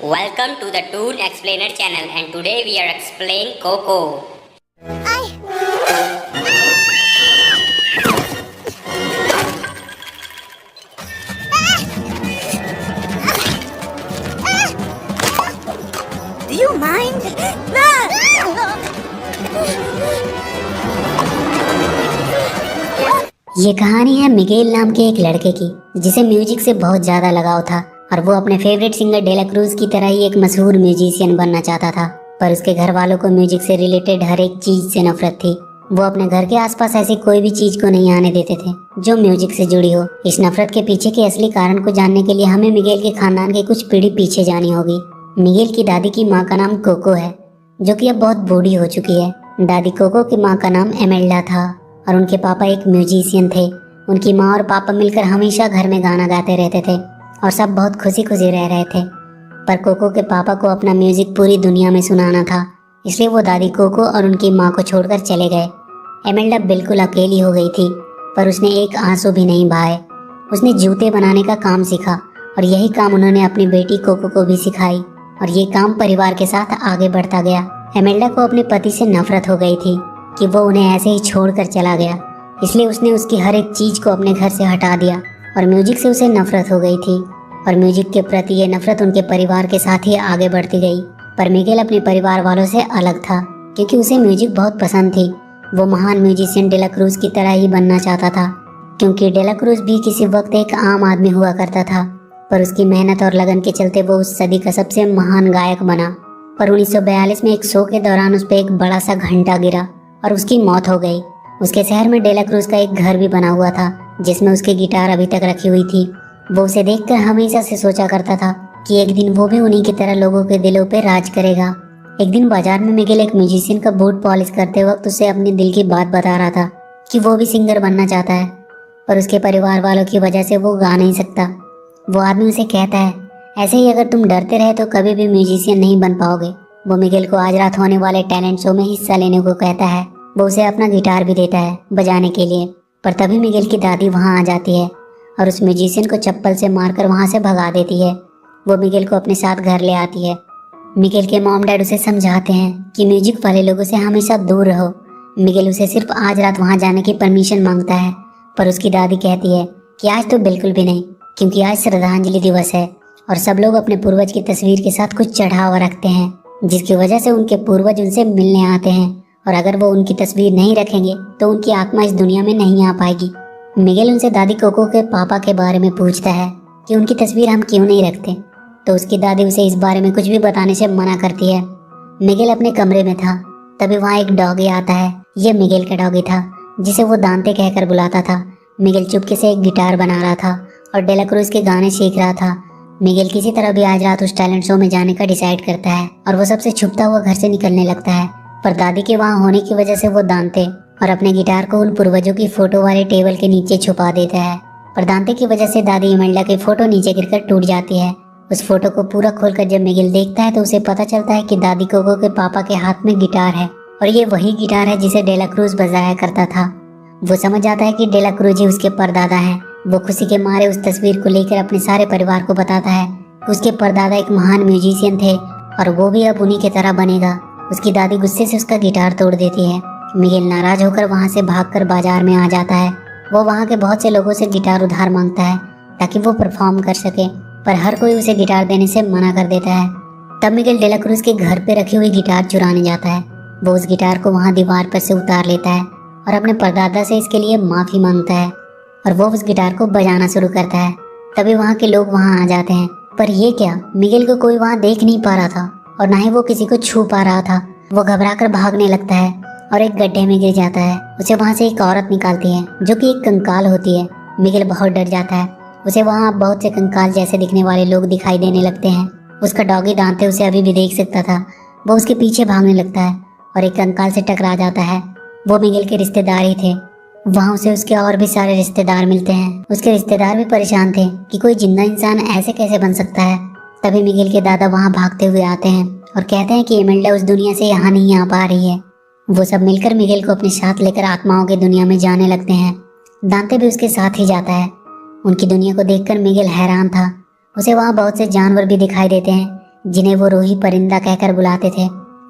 Welcome to the Toon Explainer channel, and today we are explaining Coco. Do you mind? ये कहानी है मिगेल नाम के एक लड़के की जिसे म्यूजिक से बहुत ज्यादा लगाव था और वो अपने फेवरेट सिंगर डेला क्रूज की तरह ही एक मशहूर म्यूजिशियन बनना चाहता था। पर उसके घर वालों को म्यूजिक से रिलेटेड हर एक चीज से नफरत थी। वो अपने घर के आसपास ऐसी कोई भी चीज को नहीं आने देते थे जो म्यूजिक से जुड़ी हो। इस नफरत के पीछे के असली कारण को जानने के लिए हमें मिगेल के खानदान के कुछ पीढ़ी पीछे जानी होगी। मिगेल की दादी की माँ का नाम कोको है, जो कि अब बहुत बूढ़ी हो चुकी है। दादी कोको की माँ का नाम एमेल्डा था और उनके पापा एक म्यूजिशियन थे। उनकी माँ और पापा मिलकर हमेशा घर में गाना गाते रहते थे और सब बहुत खुशी खुशी रह रहे थे। पर कोको के पापा को अपना म्यूजिक पूरी दुनिया में सुनाना था, इसलिए वो दादी कोको और उनकी माँ को छोड़कर चले गए। एमेल्डा बिल्कुल अकेली हो गई थी, पर उसने एक आंसू भी नहीं बहाए। उसने जूते बनाने का काम सीखा और यही काम उन्होंने अपनी बेटी कोको को भी सिखाई और ये काम परिवार के साथ आगे बढ़ता गया। एमेल्डा को अपने पति से नफरत हो गई थी कि वो उन्हें ऐसे ही छोड़कर चला गया, इसलिए उसने उसकी हर एक चीज को अपने घर से हटा दिया और म्यूजिक से उसे नफरत हो गई थी। और म्यूजिक के प्रति ये नफरत उनके परिवार के साथ ही आगे बढ़ती गई। पर मिगेल अपने परिवार वालों से अलग था क्योंकि उसे म्यूजिक बहुत पसंद थी। वो महान म्यूजिशियन डेला क्रूज की तरह ही बनना चाहता था, क्योंकि डेला क्रूज भी किसी वक्त एक आम आदमी हुआ करता था, पर उसकी मेहनत और लगन के चलते वो उस सदी का सबसे महान गायक बना। पर 1942 में एक शो के दौरान उस पर एक बड़ा सा घंटा गिरा और उसकी मौत हो गई। उसके शहर में डेला क्रूज का एक घर भी बना हुआ था जिसमें उसकी गिटार अभी तक रखी हुई थी। वो उसे देखकर हमेशा से सोचा करता था कि एक दिन वो भी उन्हीं की तरह लोगों के दिलों पे राज करेगा। एक दिन बाजार में मिगेल एक म्यूजिशियन का बूट पॉलिश करते वक्त उसे अपने दिल की बात बता रहा था कि वो भी सिंगर बनना चाहता है, पर उसके परिवार वालों की वजह से वो गा नहीं सकता। वो आदमी उसे कहता है, ऐसे ही अगर तुम डरते रहे तो कभी भी म्यूजिशियन नहीं बन पाओगे। वो मिगेल को आज रात होने वाले टैलेंट शो में हिस्सा लेने को कहता है। वो उसे अपना गिटार भी देता है बजाने के लिए, पर तभी मिगेल की दादी वहाँ आ जाती है और उस म्यूजिशियन को चप्पल से मारकर वहाँ से भगा देती है। वो मिगेल को अपने साथ घर ले आती है। मिगेल के मॉम डैड उसे समझाते हैं कि म्यूजिक वाले लोगों से हमेशा दूर रहो। मिगेल उसे सिर्फ आज रात वहाँ जाने की परमिशन मांगता है, पर उसकी दादी कहती है कि आज तो बिल्कुल भी नहीं, क्योंकि आज श्रद्धांजलि दिवस है और सब लोग अपने पूर्वज की तस्वीर के साथ कुछ चढ़ावा रखते हैं, जिसकी वजह से उनके पूर्वज उनसे मिलने आते हैं और अगर वो उनकी तस्वीर नहीं रखेंगे तो उनकी आत्मा इस दुनिया में नहीं आ पाएगी। मिगेल उनसे दादी कोको के पापा के बारे में पूछता है कि उनकी तस्वीर हम क्यों नहीं रखते, तो उसकी दादी उसे इस बारे में कुछ भी बताने से मना करती है। मिगेल अपने कमरे में था, तभी वहाँ एक डॉगी आता है। ये मिगेल का डॉगी था जिसे वो दांते कहकर बुलाता था। मिगेल चुपके से एक गिटार बना रहा था और डेला क्रूज के गाने सीख रहा था। मिगेल किसी तरह भी आज रात उस टैलेंट शो में जाने का डिसाइड करता है और वो सबसे छुपता हुआ घर से निकलने लगता है, पर दादी के वहाँ होने की वजह से वो दांते और अपने गिटार को उन पूर्वजों की फोटो वाले टेबल के नीचे छुपा देता है। पर दांते की वजह से दादी एमेल्डा की फोटो नीचे गिरकर टूट जाती है। उस फोटो को पूरा खोलकर जब मिगेल देखता है तो उसे पता चलता है कि दादी कोको के पापा के हाथ में गिटार है और ये वही गिटार है जिसे डेला क्रूज बजाया करता था। वो समझ जाता है कि डेला क्रूज ही उसके परदादा है। वो खुशी के मारे उस तस्वीर को लेकर अपने सारे परिवार को बताता है। उसके परदादा एक महान म्यूजिशियन थे और वो भी अब उन्हीं की तरह बनेगा। उसकी दादी गुस्से से उसका गिटार तोड़ देती है। मिगेल नाराज होकर वहाँ से भागकर बाजार में आ जाता है। वो वहाँ के बहुत से लोगों से गिटार उधार मांगता है ताकि वो परफॉर्म कर सके, पर हर कोई उसे गिटार देने से मना कर देता है। तब मिगेल डेला क्रूज के घर पे रखी हुई गिटार चुराने जाता है। वो उस गिटार को वहाँ दीवार पर से उतार लेता है और अपने परदादा से इसके लिए माफ़ी मांगता है और वो उस गिटार को बजाना शुरू करता है। तभी वहाँ के लोग वहाँ आ जाते हैं, पर ये क्या, मिगेल को कोई वहाँ देख नहीं पा रहा था और ना ही वो किसी को छू पा रहा था। वो घबराकर भागने लगता है और एक गड्ढे में गिर जाता है। उसे वहाँ से एक औरत निकालती है जो कि एक कंकाल होती है। मिगेल बहुत डर जाता है। उसे वहाँ बहुत से कंकाल जैसे दिखने वाले लोग दिखाई देने लगते हैं। उसका डॉगी दांते उसे अभी भी देख सकता था। वो उसके पीछे भागने लगता है और एक कंकाल से टकरा जाता है। वो मिगेल के रिश्तेदार ही थे। वहाँ उसे उसके और भी सारे रिश्तेदार मिलते हैं। उसके रिश्तेदार भी परेशान थे कि कोई जिंदा इंसान ऐसे कैसे बन सकता है। तभी मिगेल के दादा वहाँ भागते हुए आते हैं और कहते हैं कि एमेल्डा उस दुनिया से यहाँ नहीं आ पा रही है। वो सब मिलकर मिगेल को अपने साथ लेकर आत्माओं की दुनिया में जाने लगते हैं। दांते भी उसके साथ ही जाता है। उनकी दुनिया को देखकर मिगेल हैरान था। उसे वहाँ बहुत से जानवर भी दिखाई देते हैं जिन्हें वो रूही परिंदा कहकर बुलाते थे।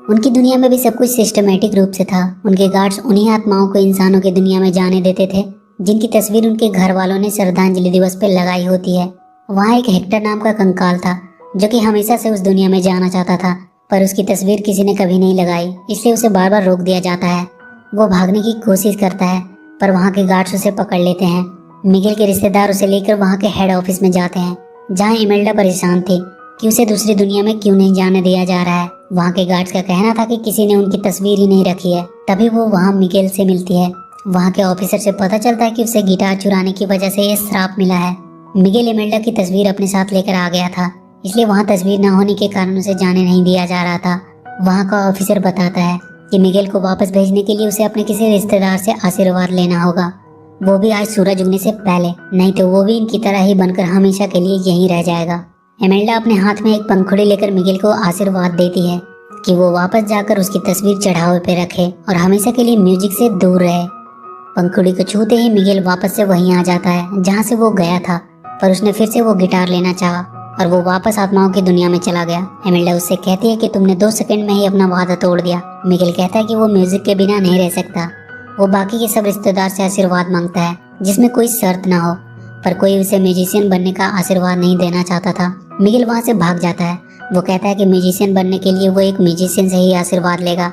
उनकी दुनिया में भी सब कुछ सिस्टमेटिक रूप से था। उनके गार्ड्स उन्हीं आत्माओं को इंसानों की दुनिया में जाने देते थे जिनकी तस्वीर उनके घर वालों ने श्रद्धांजलि दिवस पर लगाई होती है। वहाँ एक हेक्टर नाम का कंकाल था जो कि हमेशा से उस दुनिया में जाना चाहता था, पर उसकी तस्वीर किसी ने कभी नहीं लगाई, इसलिए उसे बार बार रोक दिया जाता है। वो भागने की कोशिश करता है पर वहाँ के गार्ड्स उसे पकड़ लेते हैं। मिगेल के रिश्तेदार उसे लेकर वहाँ के हेड ऑफिस में जाते हैं जहाँ इमेल्डा परेशान थी कि उसे दूसरी दुनिया में क्यों नहीं जाने दिया जा रहा है। वहाँ के गार्ड्स का कहना था कि किसी ने उनकी तस्वीर ही नहीं रखी है। तभी वो वहाँ मिगेल से मिलती है। वहाँ के ऑफिसर से पता चलता है कि उसे गिटार चुराने की वजह से ये श्राप मिला है। मिगेल इमेल्डा की तस्वीर अपने साथ लेकर आ गया था, इसलिए वहाँ तस्वीर न होने के कारण उसे जाने नहीं दिया जा रहा था। वहाँ का ऑफिसर बताता है कि मिगेल को वापस भेजने के लिए उसे अपने किसी रिश्तेदार से आशीर्वाद लेना होगा, वो भी आज सूरज उगने से पहले, नहीं तो वो भी इनकी तरह ही बनकर हमेशा के लिए यहीं रह जाएगा। इमेल्डा अपने हाथ में एक पंखुड़ी लेकर मिगेल को आशीर्वाद देती है कि वो वापस जाकर उसकी तस्वीर चढ़ावे पे रखे और हमेशा के लिए म्यूजिक से दूर रहे। पंखुड़ी को छूते ही मिगेल वापस से वहीं आ जाता है जहाँ से वो गया था, पर उसने फिर से वो गिटार लेना चाहा और वो वापस आत्माओं की दुनिया में चला गया। इमेल्डा उससे कहती है कि तुमने 2 सेकंड में ही अपना वादा तोड़ दिया। मिगेल कहता है कि वो म्यूजिक के बिना नहीं रह सकता। वो बाकी के सब रिश्तेदार से आशीर्वाद मांगता है जिसमें कोई शर्त ना हो, पर कोई उसे म्यूजिशियन बनने का आशीर्वाद नहीं देना चाहता था। मिगेल वहाँ से भाग जाता है। वो कहता है कि म्यूजिशियन बनने के लिए वो एक म्यूजिशियन से ही आशीर्वाद लेगा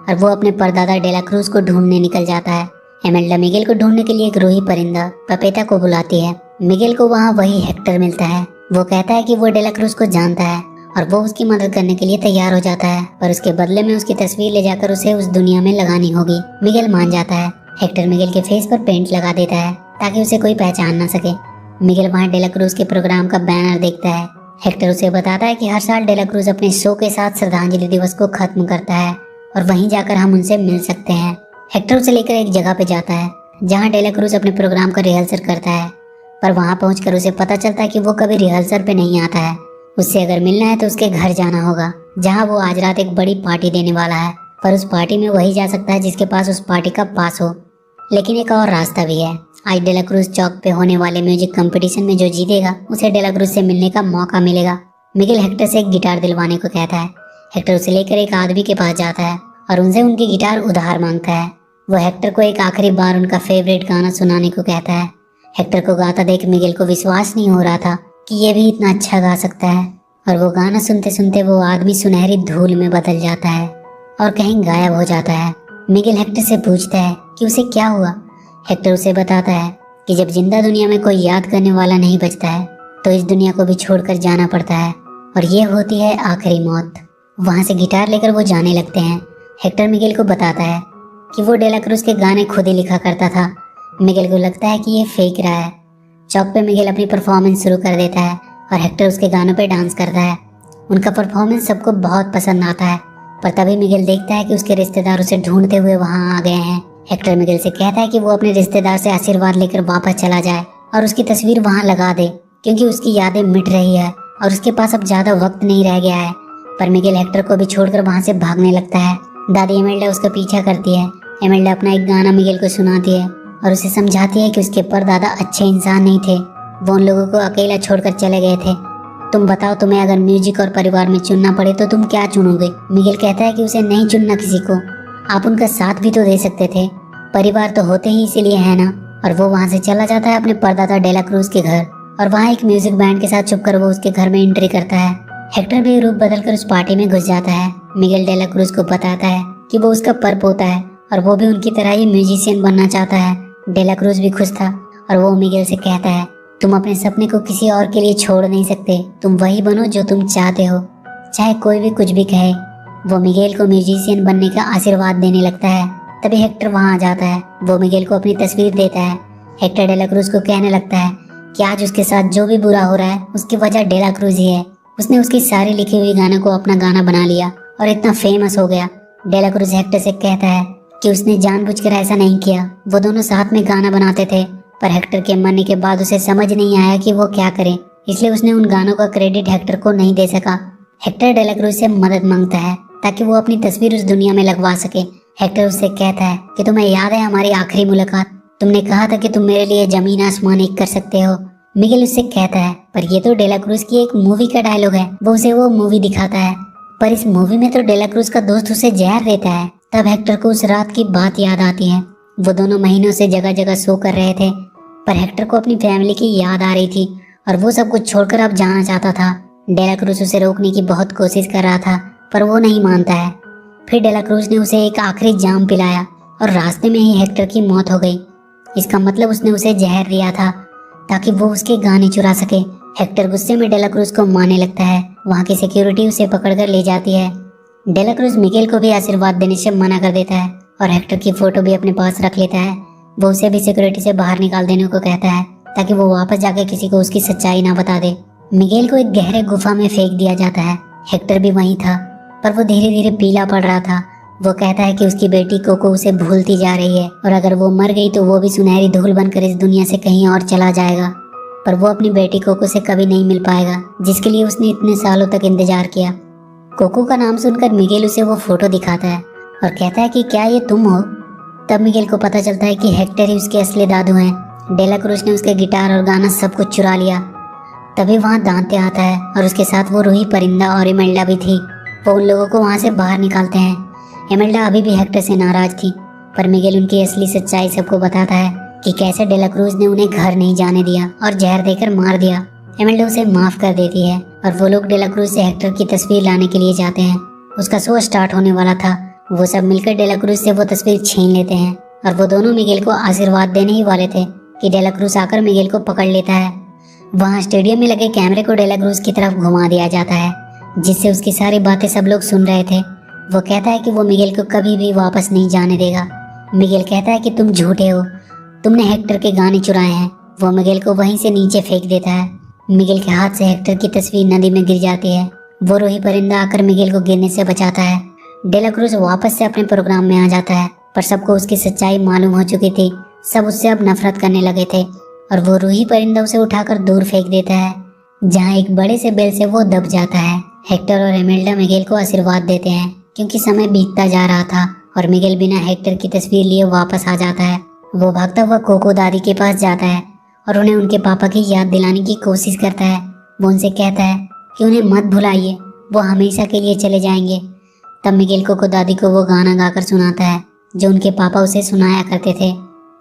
और वो अपने परदादा डेला क्रूज को ढूंढने निकल जाता है। इमेल्डा मिगेल को ढूंढने के लिए एक रूही परिंदा पपेटा को बुलाती है। मिगेल को वहाँ वही हेक्टर मिलता है। वो कहता है कि वो डेला क्रूज को जानता है और वो उसकी मदद करने के लिए तैयार हो जाता है, पर उसके बदले में उसकी तस्वीर ले जाकर उसे उस दुनिया में लगानी होगी। मिगेल मान जाता है। हेक्टर मिगेल के फेस पर पेंट लगा देता है ताकि उसे कोई पहचान न सके। मिगेल वहाँ डेला क्रूज के प्रोग्राम का बैनर देखता है। हेक्टर उसे बताता है कि हर साल डेला क्रूज अपने शो के साथ श्रद्धांजलि दिवस को खत्म करता है और वहीं जाकर हम उनसे मिल सकते हैं। हेक्टर उसे लेकर एक जगह पे जाता है जहाँ डेला क्रूज अपने प्रोग्राम का रिहर्सल करता है, पर वहाँ पहुंचकर उसे पता चलता है कि वो कभी रिहर्सल पे नहीं आता है। उससे अगर मिलना है तो उसके घर जाना होगा जहाँ वो आज रात एक बड़ी पार्टी देने वाला है, पर उस पार्टी में वही जा सकता है जिसके पास उस पार्टी का पास हो। लेकिन एक और रास्ता भी है। आज डेला क्रूज चौक पे होने वाले म्यूजिक कंपटीशन में जो जीतेगा उसे डेला क्रूज से मिलने का मौका मिलेगा। मिगेल हेक्टर से एक गिटार दिलवाने को कहता है। हेक्टर उसे लेकर एक आदमी के पास जाता है और उनसे उनकी गिटार उधार मांगता है। वो हेक्टर को एक आखिरी बार उनका फेवरेट गाना सुनाने को कहता है। हेक्टर को गाता देख मिगेल को विश्वास नहीं हो रहा था कि ये भी इतना अच्छा गा सकता है, और वो गाना सुनते सुनते वो आदमी सुनहरी धूल में बदल जाता है और कहीं गायब हो जाता है। मिगेल हेक्टर से पूछता है कि उसे क्या हुआ। हेक्टर उसे बताता है कि जब जिंदा दुनिया में कोई याद करने वाला नहीं बचता है तो इस दुनिया को भी छोड़कर जाना पड़ता है, और ये होती है आखिरी मौत। वहाँ से गिटार लेकर वो जाने लगते हैं। हेक्टर मिगेल को बताता है कि वो डेला क्रूज के गाने खुद ही लिखा करता था। मिगेल को लगता है कि ये फेंक रहा है। चौक पे मिगेल अपनी परफॉर्मेंस शुरू कर देता है और हेक्टर उसके गानों पे डांस करता है। उनका परफॉर्मेंस सबको बहुत पसंद आता है, पर तभी मिगेल देखता है कि उसके रिश्तेदार उसे ढूंढते हुए वहाँ आ गए हैं। हेक्टर मिगेल से कहता है कि वो अपने रिश्तेदार से आशीर्वाद लेकर वापस चला जाए और उसकी तस्वीर वहाँ लगा दे, क्योंकि उसकी यादें मिट रही है और उसके पास अब ज्यादा वक्त नहीं रह गया है। पर मिगेल हेक्टर को भी छोड़कर वहाँ से भागने लगता है। दादी इमेल्डा उसका पीछा करती है। इमेल्डा अपना एक गाना मिगेल को सुनाती है और उसे समझाती है कि उसके परदादा अच्छे इंसान नहीं थे, वो उन लोगों को अकेला छोड़कर चले गए थे। तुम बताओ, तुम्हें अगर म्यूजिक और परिवार में चुनना पड़े तो तुम क्या चुनोगे। मिगेल कहता है कि उसे नहीं चुनना किसी को, आप उनका साथ भी तो दे सकते थे, परिवार तो होते ही इसीलिए है ना। और वो वहाँ से चला जाता है अपने परदादा डेला क्रूज के घर, और वहाँ एक म्यूजिक बैंड के साथ छुपकर वो उसके घर में एंट्री करता है। हेक्टर भी रूप बदलकर उस पार्टी में घुस जाता है। मिगेल डेला क्रूज को बताता है कि वो उसका पर पोता है और वो भी उनकी तरह ही म्यूजिशियन बनना चाहता है। डेला क्रूज भी खुश था और वो मिगेल से कहता है, तुम अपने सपने को किसी और के लिए छोड़ नहीं सकते, तुम वही बनो जो तुम चाहते हो, चाहे कोई भी कुछ भी कहे। वो मिगेल को म्यूजिशियन बनने का आशीर्वाद देने लगता है। तभी हेक्टर वहाँ आ जाता है। वो मिगेल को अपनी तस्वीर देता है। हेक्टर डेला क्रूज को कहने लगता है कि आज उसके साथ जो भी बुरा हो रहा है उसकी वजह डेला क्रूज ही है। उसने उसकी सारी लिखी हुई गानों को अपना गाना बना लिया और इतना फेमस हो गया। डेला क्रूज हेक्टर से कहता है कि उसने जानबूझकर ऐसा नहीं किया, वो दोनों साथ में गाना बनाते थे, पर हेक्टर के मरने के बाद उसे समझ नहीं आया कि वो क्या करे, इसलिए उसने उन गानों का क्रेडिट हेक्टर को नहीं दे सका। हेक्टर डेला क्रूज से मदद मांगता है ताकि वो अपनी तस्वीर उस दुनिया में लगवा सके। हेक्टर उससे कहता है कि तुम्हें याद है हमारी आखिरी मुलाकात, तुमने कहा था कि तुम मेरे लिए जमीन आसमान एक कर सकते हो, मिगेल उससे कहता है पर ये तो डेला क्रूज की एक मूवी का डायलॉग है। वो उसे वो मूवी दिखाता है पर इस मूवी में तो डेला क्रूज का दोस्त उसे जहर देता है। तब हेक्टर को उस रात की बात याद आती है। वो दोनों महीनों से जगह जगह सो कर रहे थे पर हेक्टर को अपनी फैमिली की याद आ रही थी और वो सब कुछ छोड़कर अब जाना चाहता था। डेला क्रूज उसे रोकने की बहुत कोशिश कर रहा था पर वो नहीं मानता है। फिर डेला क्रूज ने उसे एक आखिरी जाम पिलाया और रास्ते में ही हेक्टर की मौत हो गई। इसका मतलब उसने उसे जहर दिया था ताकि वो उसके गाने चुरा सके। हेक्टर गुस्से में डेला क्रूज को मारने लगता है। वहाँ की सिक्योरिटी उसे पकड़कर ले जाती है। डेला क्रूज मिगेल को भी आशीर्वाद देने से मना कर देता है और हेक्टर की फोटो भी अपने पास रख लेता है। वो उसे भी सिक्योरिटी से बाहर निकाल देने को कहता है ताकि वो वापस जाकर किसी को उसकी सच्चाई ना बता दे। मिगेल को एक गहरे गुफा में फेंक दिया जाता है। हेक्टर भी वहीं था पर वो धीरे धीरे पीला पड़ रहा था। वो कहता है कि उसकी बेटी कोको उसे भूलती जा रही है और अगर वो मर गई तो वो भी सुनहरी धूल बनकर इस दुनिया से कहीं और चला जाएगा। पर वो अपनी बेटी कोको से कभी नहीं मिल पाएगा जिसके लिए उसने इतने सालों तक इंतजार किया। कोको का नाम सुनकर मिगेल उसे वो फोटो दिखाता है और कहता है कि क्या ये तुम हो। तब मिगेल को पता चलता है कि हेक्टर ही उसके असली दादू हैं। डेला क्रूज ने उसके गिटार और गाना सब कुछ चुरा लिया। तभी वहाँ दांते आता है और उसके साथ वो रूही परिंदा और इमेल्डा भी थी। वो उन लोगों को वहाँ से बाहर निकालते हैं। इमेल्डा अभी भी हेक्टर से नाराज थी पर मिगेल उनकी असली सच्चाई सबको बताता है कि कैसे डेला क्रूज ने उन्हें घर नहीं जाने दिया और जहर देकर मार दिया। इमेल्डा उसे माफ कर देती है और वो लोग डेला क्रूज से हेक्टर की तस्वीर लाने के लिए जाते हैं। उसका शो स्टार्ट होने वाला था। वो सब मिलकर डेला क्रूज से वो तस्वीर छीन लेते हैं और वो दोनों मिगेल को आशीर्वाद देने ही वाले थे कि डेला क्रूज आकर मिगेल को पकड़ लेता है। वहाँ स्टेडियम में लगे कैमरे को डेला क्रूज की तरफ घुमा दिया जाता है जिससे उसकी सारी बातें सब लोग सुन रहे थे। वो कहता है कि वो मिगेल को कभी भी वापस नहीं जाने देगा। मिगेल कहता है कि तुम झूठे हो, तुमने हेक्टर के गाने चुराए हैं। वो मिगेल को वहीं से नीचे फेंक देता है। मिगेल के हाथ से हेक्टर की तस्वीर नदी में गिर जाती है। वो रूही परिंदा आकर मिगेल को गिरने से बचाता है। डेला क्रूज वापस से अपने प्रोग्राम में आ जाता है पर सबको उसकी सच्चाई मालूम हो चुकी थी। सब उससे अब नफरत करने लगे थे और वो रूही परिंदा उसे उठाकर दूर फेंक देता है जहाँ एक बड़े से बेल से वो दब जाता है। हेक्टर और इमेल्डा मिगेल को आशीर्वाद देते हैं क्योंकि समय बीतता जा रहा था और मिगेल बिना हेक्टर की तस्वीर लिए वापस आ जाता है। वो भागता हुआ कोको दादी के पास जाता है और उन्हें उनके पापा की याद दिलाने की कोशिश करता है। वो उनसे कहता है कि उन्हें मत भुलाइए, वो हमेशा के लिए चले जाएंगे। तब मिगेल कोको दादी को वो गाना गाकर सुनाता है जो उनके पापा उसे सुनाया करते थे।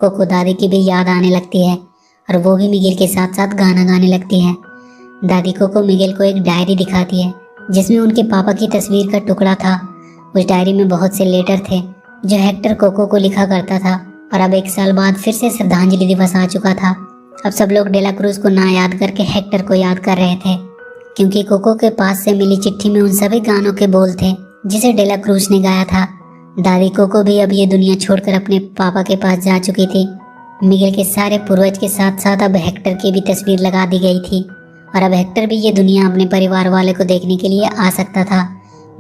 कोको दादी की भी याद आने लगती है और वो भी मिगेल के साथ साथ गाना गाने लगती है। दादी कोको मिगेल को एक डायरी दिखाती है जिसमें उनके पापा की तस्वीर का टुकड़ा था। उस डायरी में बहुत से लेटर थे जो हेक्टर कोको को लिखा करता था और अब 1 साल बाद फिर से श्रद्धांजलि दिवस आ चुका था। अब सब लोग डेला क्रूज को ना याद करके हेक्टर को याद कर रहे थे क्योंकि कोको के पास से मिली चिट्ठी में उन सभी गानों के बोल थे जिसे डेला क्रूज ने गाया था। दादी कोको भी अब ये दुनिया छोड़कर अपने पापा के पास जा चुकी थी। मिगेल के सारे पूर्वज के साथ साथ अब हेक्टर की भी तस्वीर लगा दी गई थी और अब हेक्टर भी ये दुनिया अपने परिवार वाले को देखने के लिए आ सकता था।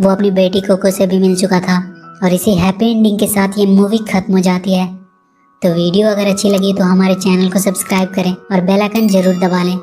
वो अपनी बेटी कोको से भी मिल चुका था और इसी हैप्पी एंडिंग के साथ ये मूवी खत्म हो जाती है। तो वीडियो अगर अच्छी लगी तो हमारे चैनल को सब्सक्राइब करें और बेल आइकन जरूर दबा लें।